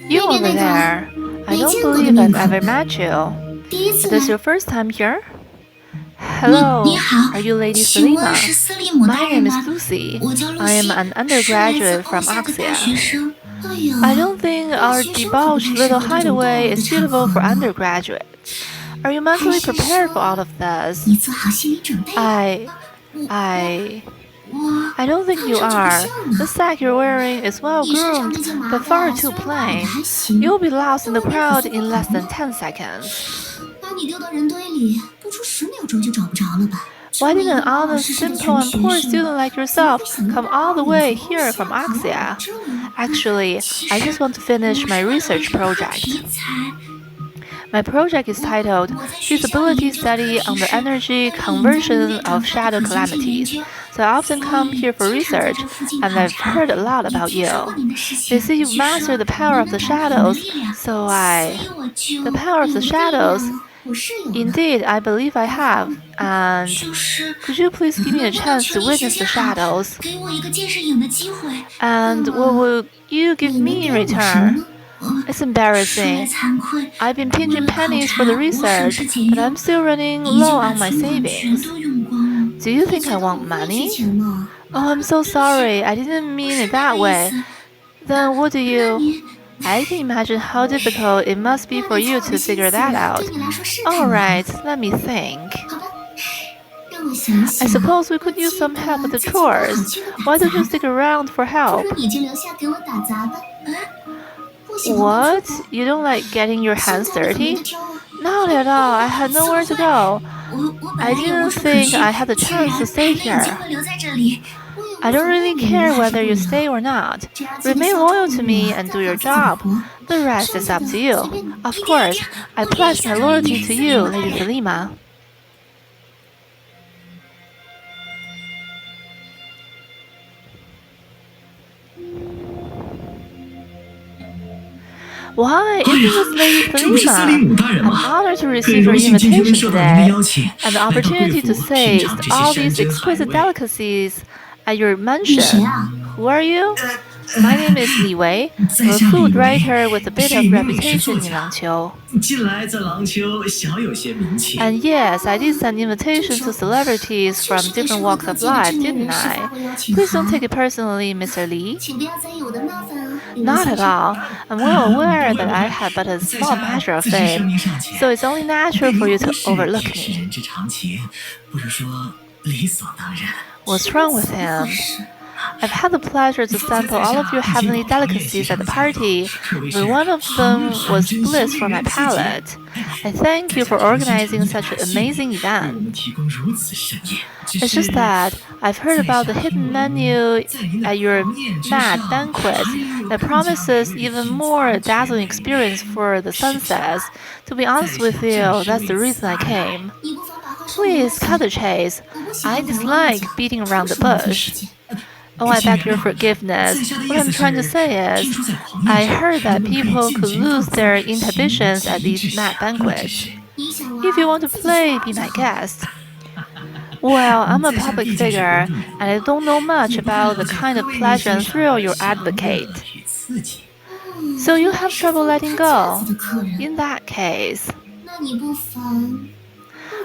You over there. I don't believe I've ever met you. Is this your first time here? Hello, are you Lady Selima? My name is Lucy. I am an undergraduate from Oxia. I don't think our debauched little hideaway is suitable for undergraduates. Are you mentally prepared for all of this? I don't think you are. The sack you're wearing is well groomed, but far too plain. You'll be lost in the crowd in less than 10 seconds. Why didn't an honest, simple, and poor student like yourself come all the way here from Oxia? Actually, I just want to finish my research project. My project is titled Feasibility Study on the Energy Conversion of Shadow Calamities. So I often come here for research, and I've heard a lot about you. They say you've mastered the power of the shadows, The power of the shadows? Indeed, I believe I have. And could you please give me a chance to witness the shadows? And what will you give me in return? It's embarrassing. I've been pinching pennies for the research, but I'm still running low on my savings. Do you think I want money? Oh, I'm so sorry. I didn't mean it that way. Then what do you... I can imagine how difficult it must be for you to figure that out. All right, let me think. I suppose we could use some help with the chores. Why don't you stick around for help? What? You don't like getting your hands dirty? Not at all. I had nowhere to go. I didn't think I had the chance to stay here. I don't really care whether you stay or not. Remain loyal to me and do your job. The rest is up to you. Of course, I pledge my loyalty to you, Lady Selima. Why, if it was Lady Selima, I'm honored to receive your invitation today, and the opportunity to taste all these exquisite delicacies at your mansion. Who are you? My name is Li Wei. I'm a food writer with a bit of reputation in Langqiu. And yes, I did send invitations to celebrities from different walks of life, didn't I? Please don't take it personally, Mr. Li. Not at all. I'm well aware that I have but a small measure of fame, so it's only natural for you to overlook me. What's wrong with him? I've had the pleasure to sample all of your heavenly delicacies at the party, but one of them was bliss for my palate. I thank you for organizing such an amazing event. It's just that I've heard about the hidden menu at your mad banquet that promises even more dazzling experience for the sunsets. To be honest with you, that's the reason I came. Please cut the chase. I dislike beating around the bush. Oh, I beg your forgiveness. What I'm trying to say is, I heard that people could lose their inhibitions at these mad banquets. If you want to play, be my guest. Well, I'm a public figure, and I don't know much about the kind of pleasure and thrill you advocate. So you have trouble letting go? In that case...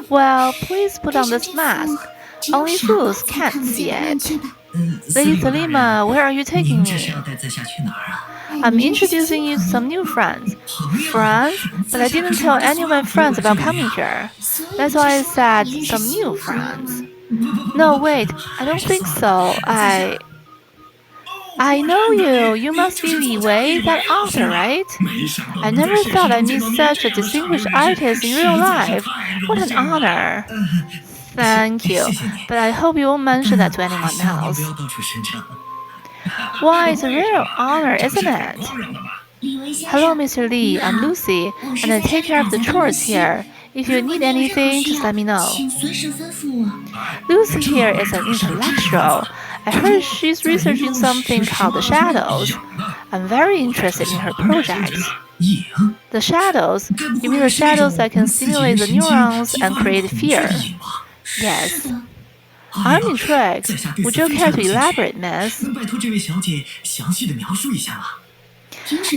Well, please put on this mask. Only fools can't see it. Lady Selima, where are you taking me? I'm introducing you to some new friends. Friends? But I didn't tell any of my friends about coming here. That's why I said some new friends. No, wait, I don't think so. I know you. You must be Li Wei, that author, right? I never thought I'd meet such a distinguished artist in real life. What an honor. Thank you, but I hope you won't mention that to anyone else. Why, it's a real honor, isn't it? Hello, Mr. Li, I'm Lucy, and I take care of the chores here. If you need anything, just let me know. Lucy here is an intellectual. I heard she's researching something called the shadows. I'm very interested in her projects. The shadows? You mean the shadows that can stimulate the neurons and create fear? Yes. I'm intrigued. Would you care to elaborate, miss?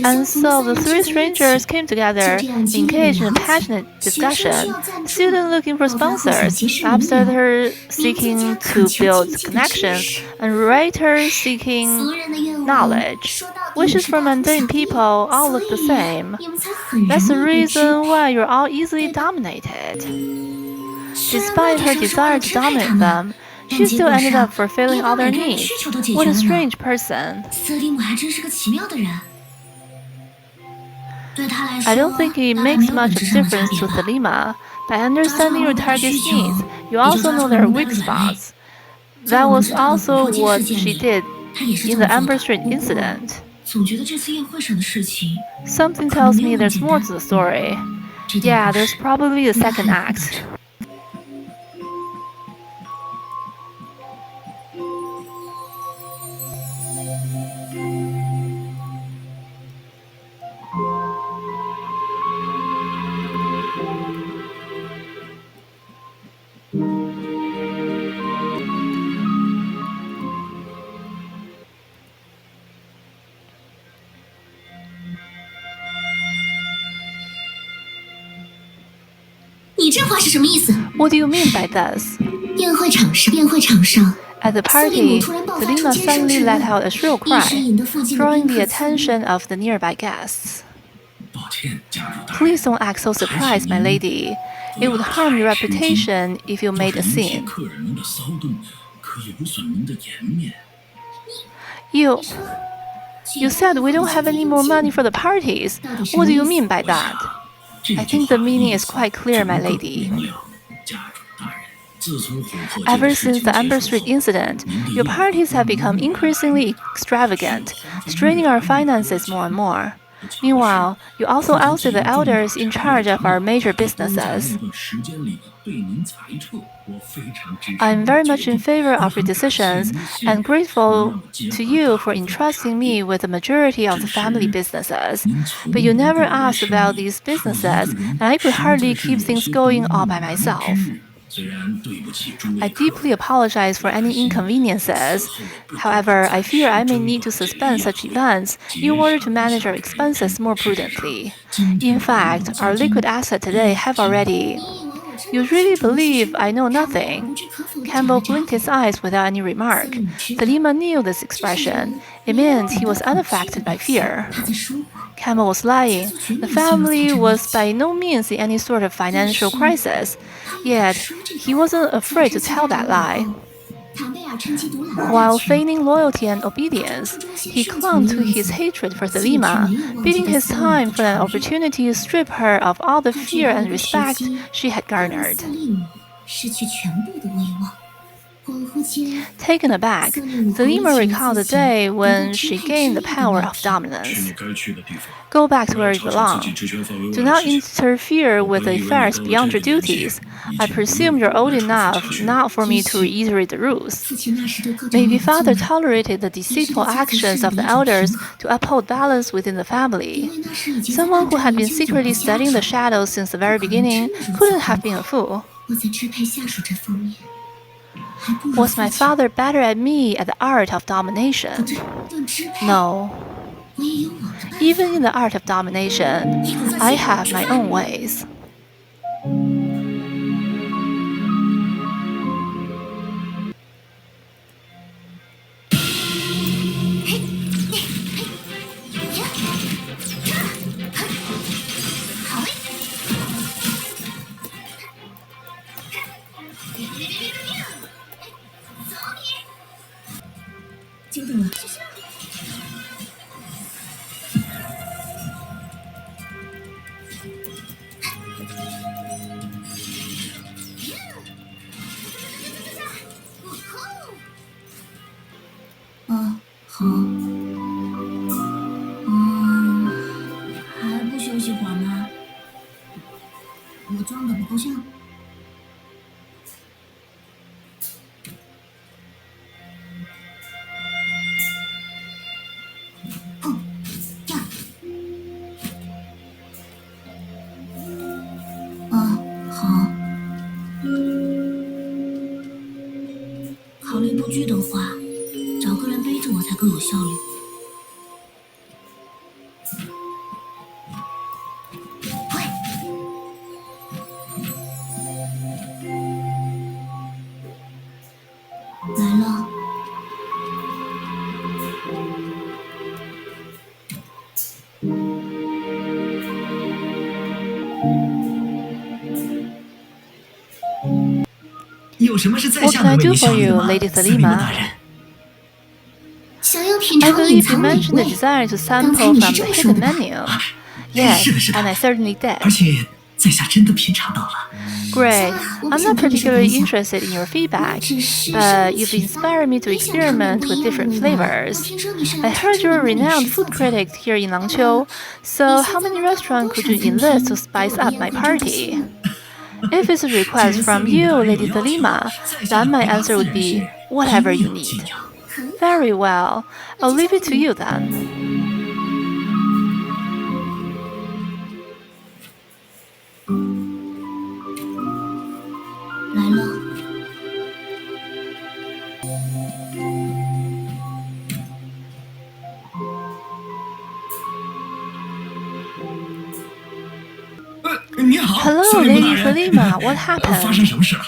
And so the three strangers came together, engaged in a passionate discussion, student looking for sponsors, upstarter seeking to build connections, and writers seeking knowledge. Wishes for mundane people all look the same. That's the reason why you're all easily dominated. Despite her desire to dominate them, she still ended up fulfilling all their needs. What a strange person. I don't think it makes much of a difference to Thelema. By understanding your target's needs, you also know their weak spots. That was also what she did in the Amber Street incident. Something tells me there's more to the story. Yeah, there's probably a second act. What do you mean by this? At the party, Thelema suddenly let out a shrill cry, drawing the attention of the nearby guests. Please don't act so surprised, my lady. It would harm your reputation if you made a scene. You said we don't have any more money for the parties. What do you mean by that? I think the meaning is quite clear, my lady. Ever since the Amber Street incident, your parties have become increasingly extravagant, straining our finances more and more. Meanwhile, you also ousted the elders in charge of our major businesses. I am very much in favor of your decisions and grateful to you for entrusting me with the majority of the family businesses. But you never asked about these businesses, and I could hardly keep things going all by myself. I deeply apologize for any inconveniences. However, I fear I may need to suspend such events in order to manage our expenses more prudently. In fact, our liquid assets today have already... You really believe I know nothing? Campbell blinked his eyes without any remark. Thelema knew this expression. It meant he was unaffected by fear. Campbell was lying. The family was by no means in any sort of financial crisis. Yet, he wasn't afraid to tell that lie. While feigning loyalty and obedience, he clung to his hatred for Thelema, biding his time for an opportunity to strip her of all the fear and respect she had garnered. Taken aback, Thelema recalled the day when she gained the power of dominance. Go back to where you belong. Do not interfere with the affairs beyond your duties. I presume you're old enough not for me to reiterate the rules. Maybe father tolerated the deceitful actions of the elders to uphold balance within the family. Someone who had been secretly studying the shadows since the very beginning couldn't have been a fool. Was my father better at me at the art of domination? No. Even in the art of domination, I have my own ways.考虑不拘的话，找个人背着我才更有效率。What can I do for you, Lady Selima? 想要品 I 尝隐 believe you 藏美 mentioned the 味。 desire to 刚才 sample 你是 from 这 the 么说的 hidden 吧？ menu. Yes, and I certainly did. 而且在下真的品尝到了。 Great. 我不 I'm 想 not 跟你说感 particularly 想。 interested in your feedback, 只是 but 生 you've 启发， inspired me to 也想尝点 experiment 不 with 一样的 different 味道。我 flavors. 听说你是 I 来 heard 自 you're a 著名的美 renowned 食 food 作家。 critic here in Langqiu, so how many restaurants could you enlist to spice up my party? If it's a request from you, Lady Selima, then my answer would be whatever you need. Very well. I'll leave it to you then. 来了。 你好， Hello, Lady Selima. What 发生 happened? 什么事了？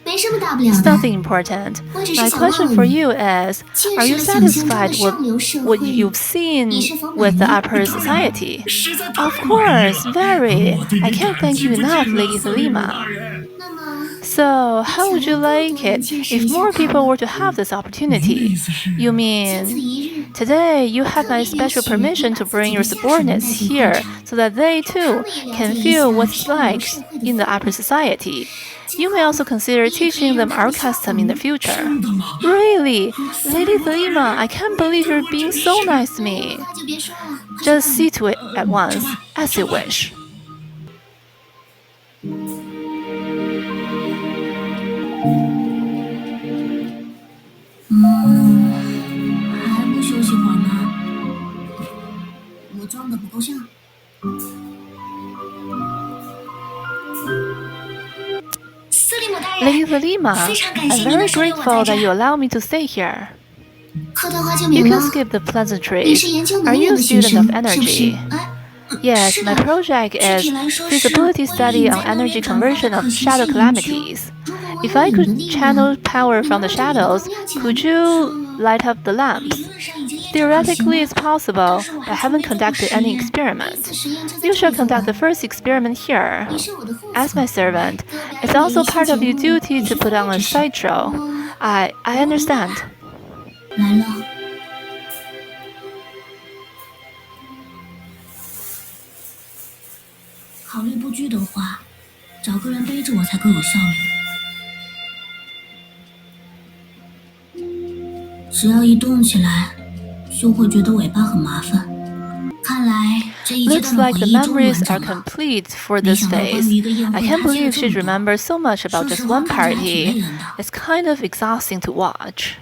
没什么大不了 It's 的。 nothing important. 我只是 My 想问 question 问 for 你， you is, 见 are 识 you 了想象中 satisfied 的 with 上流社 what 会， you've seen 你是否满 with the 意？ upper society? 实在太 Of 满意 course, 了 very. 我对 I 你 can't 感 thank 激 you 不尽 enough, 了 Lady 瑟琳姆 Selima. 大人。 那么， So, how would you 想要 like 多人 it 见识 if 一下 more 它 people 们。 were to have this 您的 opportunity? 意思是 You 仅此 mean 一日， today you have 特 my 别 special 允许 permission 你 to 把自 bring 己 your 的家属们带 subordinates 进会 here 场， so that they 让他 too 们也了 can 解一 feel 下 what it's 上流 like 社会的 in the 氛 upper 围。 society. 今 You may 后 also consider 你也可以 teaching 让 them 他 our 们效 custom 仿 in the 你。 future. 真的吗？ Really? 瑟 Lady 琳姆大 Selima, I 人 can't believe you're 我 being 真 so 是 nice to 那 me. 话就别说了，快吃 Just 饭 see 吧。 to it at 这 once, 饭 as 这 you 饭 wish. 还不休息会儿吗？我装的不够像。 司令姆大人， Lady Selima, 非常感 I'm 谢您 very 能收留我 grateful 在 that 这 you 儿。 allow me to stay here. 客套话就 You 免 can 了。 skip the 你 pleasantries. 是研究 Are 能 you 源 a 的学 student 生， of 是不是？ energy? 哎， Yes, 是 my 的。 project 具 is 体来说是 feasibility 为 study 隐 on 在能 energy 源转化的 conversion 可 of 行性 shadow 研究。 calamities. 如果我 If 有 I 你 could 的力 channel 量， power 能 from the 让这里的灯 shadows, 亮起来， could 这 you light up the 理 lamps? 论上已经验证可行 Theoretically, 了。 it's possible, 但是我 but I 还从 haven't 没做过 conducted 实 any 验。第一 experiment. 次实验就在 You 这 shall 里做 conduct 完。 the first experiment here. 你是我的副 As 总， my servant, 给我表 it's 演 also 的一些 part 节 of your 目 duty 也 to 是 put 专 on 业 a 知识。 sideshow. 我 I understand. 来了。考虑不拘的话，找个人背着我才更有效率。只要一动起来，就会觉得尾巴很麻烦。看来这一阶 Looks 段的 like 回 the 忆终于 memories 完整 are 了。 complete for 没 this 想到关 phase. 于一个宴 I 会 can't 他记 believe 了这 she'd 么多。 remember so much 说 about 实 just 话， one 看着还挺累 party. 人的。 It's kind of exhausting to watch.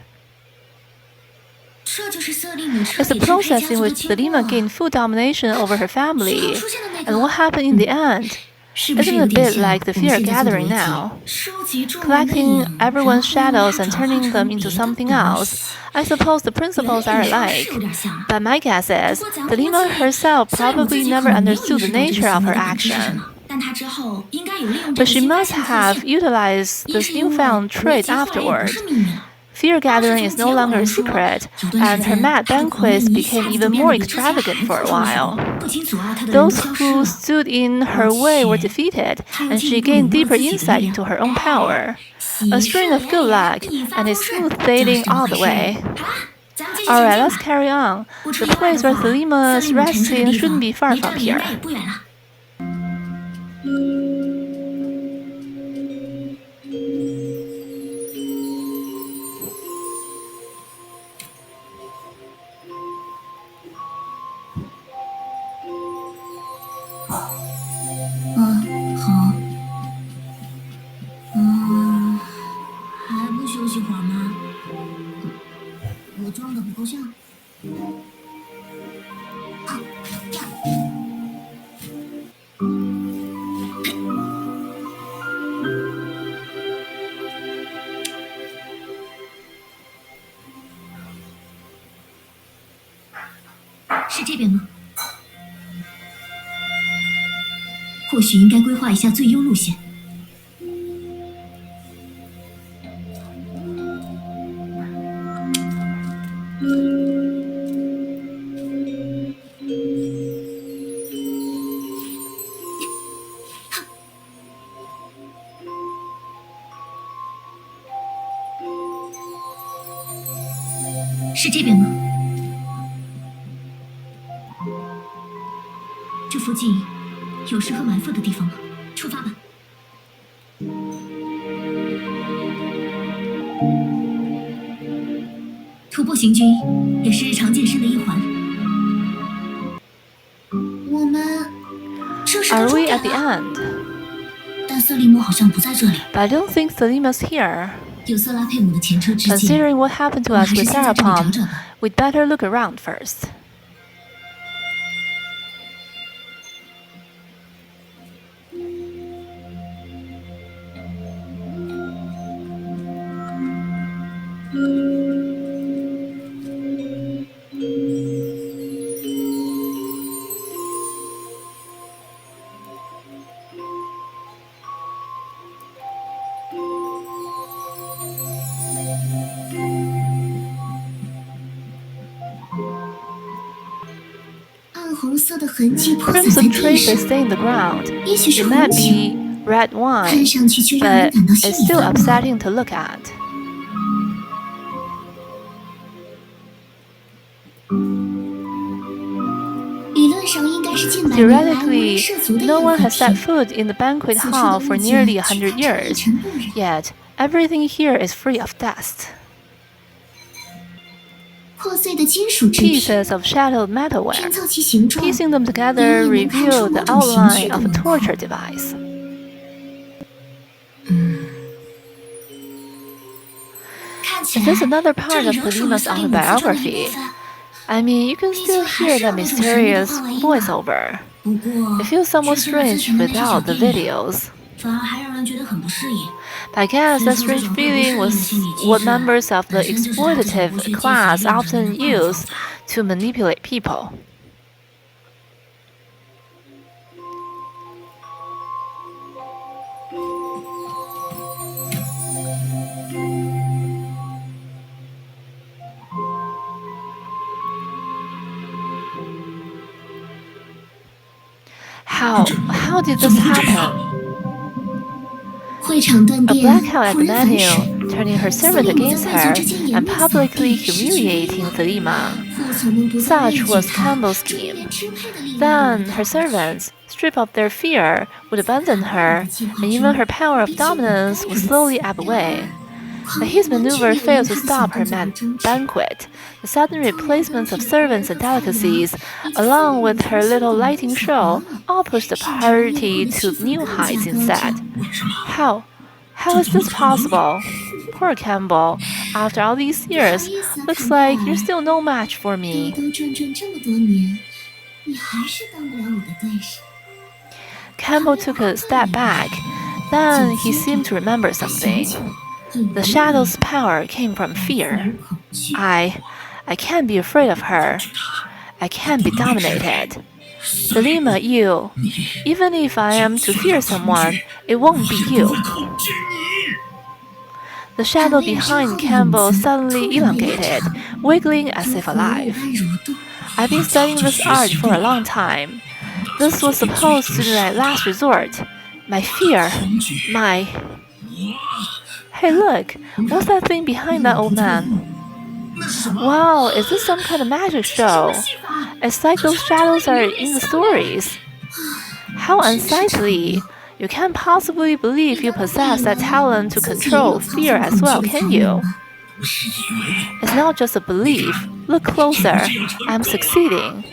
这就是瑟琳姆彻 It's the 底支配 process 家 in 族的 which 结果 Selima 啊。 gained full domination over her 最后 family. 出现的那 And what 个， happened in the end? 是不是 Isn't 有 it a 点 bit 像 like the 我们 fear 现在做的 gathering 围棋， now? 收集众人的 Collecting 眼，然 everyone's 后把 shadows 它 and 转化 turning 成 them 别 into 的 something 东 else. 西。 I suppose the 原 principles 理 are 上是 alike. 有点像。 But my guess 不 is 过咱估 Selima 计 herself 瑟琳姆自 probably 己 never 可能没有 understood 意 the 识到这个 nature 行 of 为 her 的本质是什 action. 么，但他之后应该有利用这 But 个 she 新发 must 现的特 have 性。 utilized 一 this 是因为 newfound 围 trait 棋后来也不 afterward. 是秘密了。 Fear 二是 gathering 从 is 结 no 果 longer 来 a 说， secret, 有段时 and her 间 mad 她的狂热 banquets 一下 became 子就 even 变 more 得比之前 extravagant 还 for 更 a 受欢迎， while. 不仅阻碍她的人格 Those 消失 who 了， stood in 而 her way were 且 defeated, 她又 and 进 she 一步领 gained 悟了 deeper 自己的 insight 力 into 量。 her own 哎， power. 喜 A 事 string of 连 good 连， luck 一发 and 都 a 顺。 smooth 这 sailing 是怎么 all 回 the 事？ way. 好啦，咱们继续 Alright, 前进 let's 吧。 carry on. 不出 The 意外 place 的 where 话，瑟 Selima's 琳姆城市的 resting 地 shouldn't 方 be far 离这 from 里应该 here. 也不远了。好。还不休息会儿吗？我装的不够像。啊呀！是这边吗？或许应该规划一下最优路线。是这边吗？这附近有适合埋伏的地方吗？出发吧。徒步行军也是日常健身的一环。我们这是 Are 到终 we 点 at the 了？ end? 但瑟利姆好像不在这里。 But I don't think Selima's here. 有色拉佩姆的前车之鉴， Considering what happened to 我们 us 还是 with 先在这里找 Sarapom, 找吧。 we'd better look around first. Crimson traces stain the ground. It might be red wine, but it's still upsetting to look at. Theoretically, no one has set foot in the banquet hall for nearly 100 years, yet everything here is free of dust. Pieces of shattered metalware. Piecing them together reveal the outline of a torture device. Is this another part of Selima's autobiography? I mean, you can still hear that mysterious voiceover. It feels somewhat strange without the videos. But I guess that strange feeling was what members of the exploitative class often use to manipulate people. How did this happen? A blackout at the menu, turning her servant against her and publicly humiliating Selima. Such was Campbell's scheme. Then her servants, stripped of their fear, would abandon her, and even her power of dominance would slowly ebb away. But his maneuver failed to stop her banquet. The sudden replacements of servants and delicacies, along with her little lighting show, all pushed the party to new heights instead. How is this possible? Poor Campbell, after all these years, looks like you're still no match for me. Campbell took a step back. Then he seemed to remember something. The shadow's power came from fear. I can't be afraid of her. I can't be dominated. Selima, you. Even if I am to fear someone, it won't be you. The shadow behind Campbell suddenly elongated, wiggling as if alive. I've been studying this art for a long time. This was supposed to be my last resort. My fear. My... Hey, look! What's that thing behind that old man? Wow, is this some kind of magic show? It's like those shadows are in the stories. How unsightly! You can't possibly believe you possess that talent to control fear as well, can you? It's not just a belief. Look closer. I'm succeeding.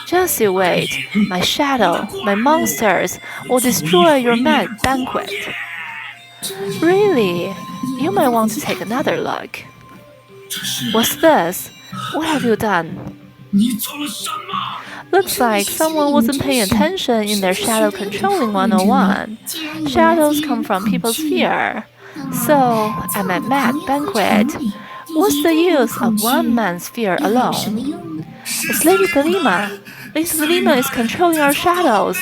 Just you wait. My shadow, my monsters, will destroy your mad banquet. Really? You might want to take another look. What's this? What have you done? Looks like someone wasn't paying attention in their shadow controlling 101. Shadows come from people's fear. So, at my mad banquet, what's the use of one man's fear alone? It's Lady Selima. Lady Selima is controlling our shadows.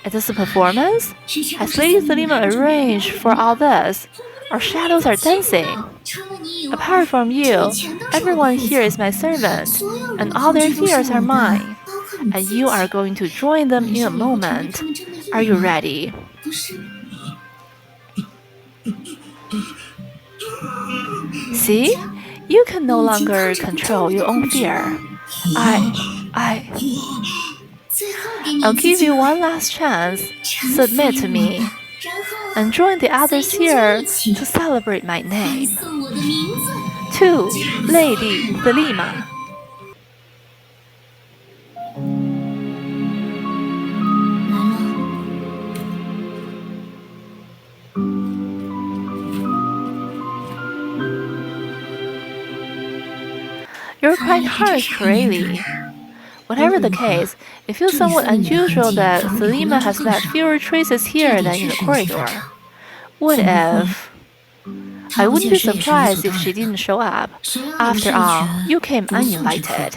Is this a performance? Has Lady Selima arranged for all this? Our shadows are dancing. Apart from you, everyone here is my servant, and all their fears are mine. And you are going to join them in a moment. Are you ready? See? You can no longer control your own fear. I'll give you one last chance. Submit to me and join the others here to celebrate my name. To Lady Selima. You're quite harsh, really. Whatever the case, it feels somewhat unusual that Selima has left fewer traces here than in the corridor. What if... I wouldn't be surprised if she didn't show up. After all, you came uninvited.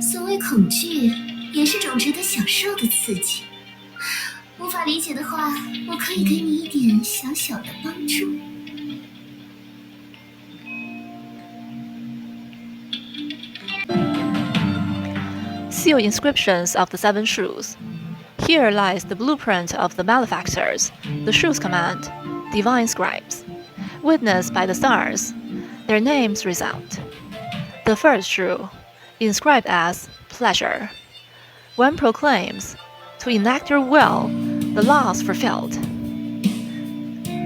所谓恐惧，也是种值得享受的刺激。无法理解的话，我可以给你一点小小的帮助。Seal inscriptions of the 7 shoes. Here lies the blueprint of the malefactors, the shoes command, divine scribes. Witnessed by the stars, their names resound. The first shoe, inscribed as pleasure. One proclaims, to enact your will, the laws fulfilled.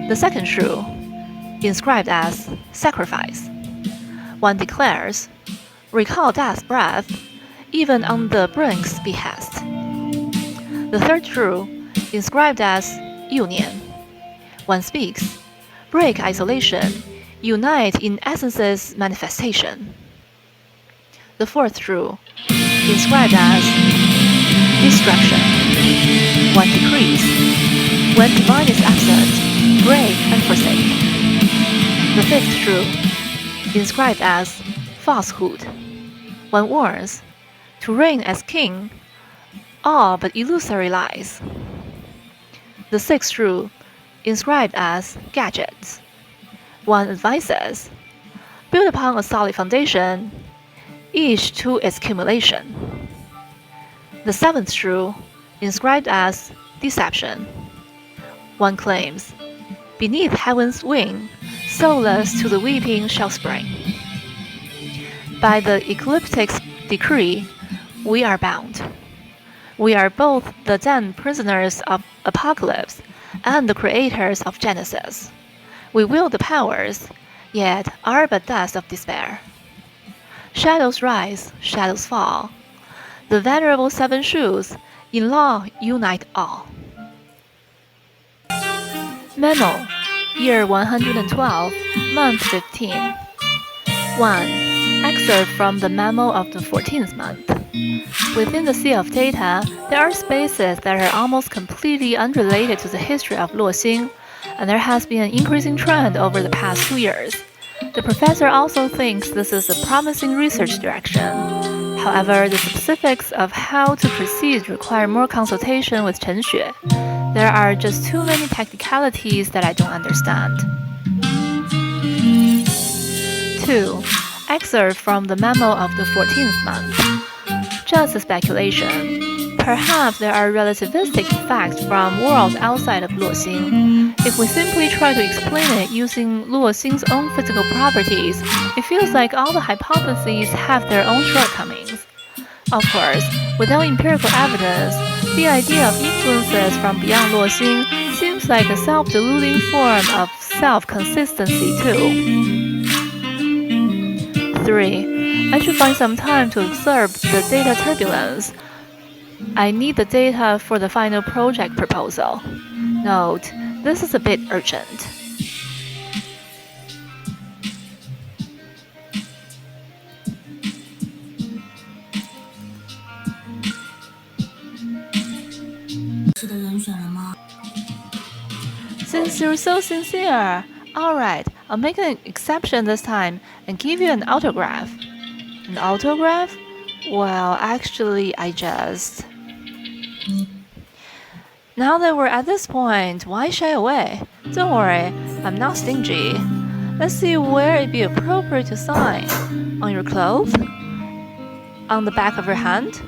The second shoe, inscribed as sacrifice. One declares, recall death's breath, even on the brink's behest. The third shoe, inscribed as union. One speaks, break isolation, unite in essence's manifestation. The fourth shoe, inscribed as destruction. One decrees, when divine is absent, break and forsake. The fifth shoe, inscribed as falsehood. One warns, to reign as king, all but illusory lies. The sixth shoe, inscribed as gadgets. One advises, build upon a solid foundation, each to its accumulation. The seventh shoe, inscribed as deception. One claims, beneath heaven's wing, soulless to the weeping shall spring. By the ecliptic's decree, we are bound. We are both the then prisoners of Apocalypse and the creators of Genesis. We wield the powers, yet are but dust of despair. Shadows rise, shadows fall. The venerable 7 shoes in law unite all. Memo, year 112, month 15. 1. Excerpt from the memo of the 14th month. Within the sea of data, there are spaces that are almost completely unrelated to the history of Luoxing, and there has been an increasing trend over the past 2 years. The professor also thinks this is a promising research direction. However, the specifics of how to proceed require more consultation with Ch2. There are just too many technicalities that I don't understand. 2. Excerpt from the memo of the 14th month. Just a speculation. Perhaps there are relativistic facts from worlds outside of Luoxing. If we simply try to explain it using Luoxing's own physical properties, it feels like all the hypotheses have their own shortcomings. Of course, without empirical evidence, the idea of influences from beyond Luoxing seems like a self-deluding form of self-consistency too. 3. I should find some time to observe the data turbulence. I need the data for the final project proposal. Note, this is a bit urgent. Since you're so sincere, alright, I'll make an exception this time and give you an autograph. An autograph? Well, actually, I just... Now that we're at this point, why shy away? Don't worry, I'm not stingy. Let's see where it'd be appropriate to sign. On your clothes? On the back of your hand?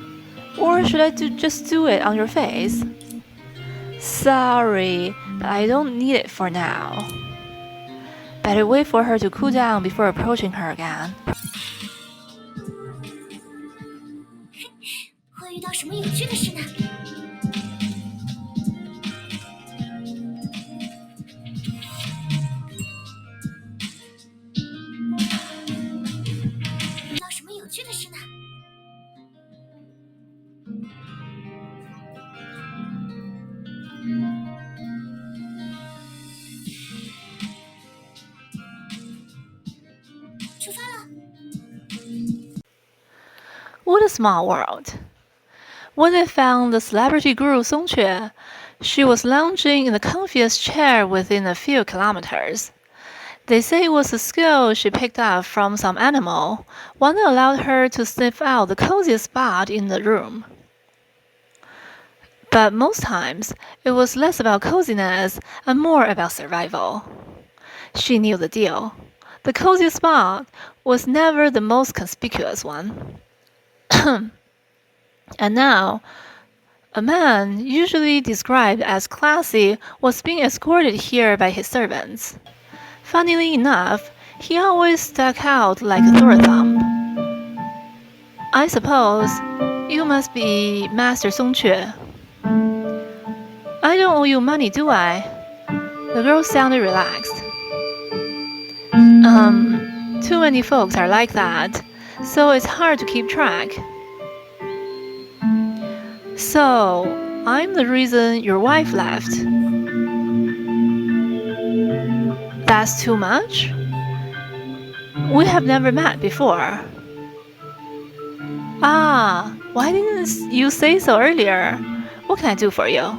Or should I just do it on your face? Sorry, but I don't need it for now. Better wait for her to cool down before approaching her again. 会遇到什么有趣的事呢？遇到什么有趣的事呢？ 出发了。 What a small world. When I found the celebrity guru Ch2, she was lounging in the comfiest chair within a few kilometers. They say it was a skill she picked up from some animal, one that allowed her to sniff out the coziest spot in the room. But most times, it was less about coziness and more about survival. She knew the deal. The coziest spot was never the most conspicuous one. And now, a man, usually described as classy, was being escorted here by his servants. Funnily enough, he always stuck out like a sore thumb. I suppose you must be Master Ch2. I don't owe you money, do I? The girl sounded relaxed. Too many folks are like that, so it's hard to keep track. So, I'm the reason your wife left. That's too much? We have never met before. Ah, why didn't you say so earlier? What can I do for you?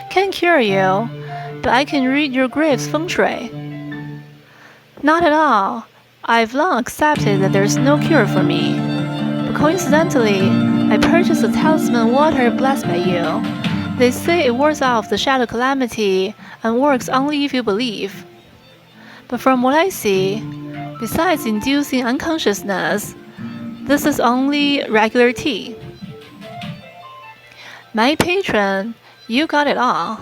Can't cure you, but I can read your grave's feng shui. Not at all. I've long accepted that there's no cure for me. But coincidentally, I purchased a talisman water blessed by you. They say it wards off the shadow calamity and works only if you believe. But from what I see, besides inducing unconsciousness, this is only regular tea. My patron, you got it all.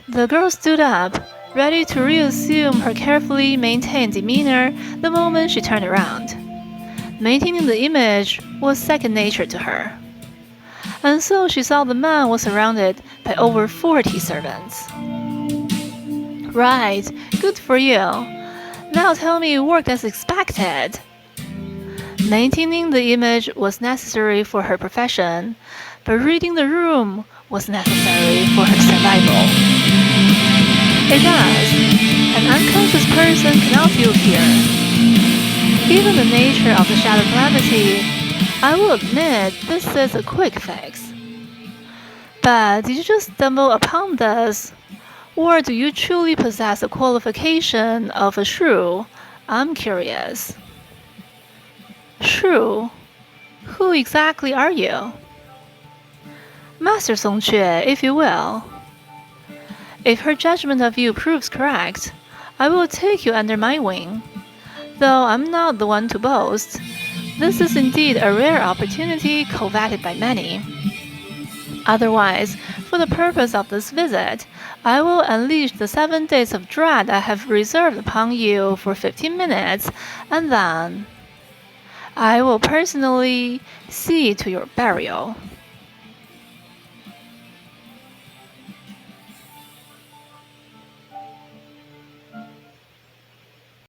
The girl stood up, ready to reassume her carefully maintained demeanor the moment she turned around. Maintaining the image was second nature to her. And so she saw the man was surrounded by over 40 servants. Right, good for you. Now tell me it worked as expected. Maintaining the image was necessary for her profession, but reading the room was necessary for her survival. It does. An unconscious person cannot feel fear. Given the nature of the shadow calamity, I will admit this is a quick fix. But did you just stumble upon this? Or do you truly possess the qualification of a shrew? I'm curious. Shrew? Who exactly are you? Master Ch2, if you will. If her judgment of you proves correct, I will take you under my wing. Though I'm not the one to boast, this is indeed a rare opportunity coveted by many. Otherwise, for the purpose of this visit, I will unleash the 7 days of dread I have reserved upon you for 15 minutes, and then I will personally see to your burial.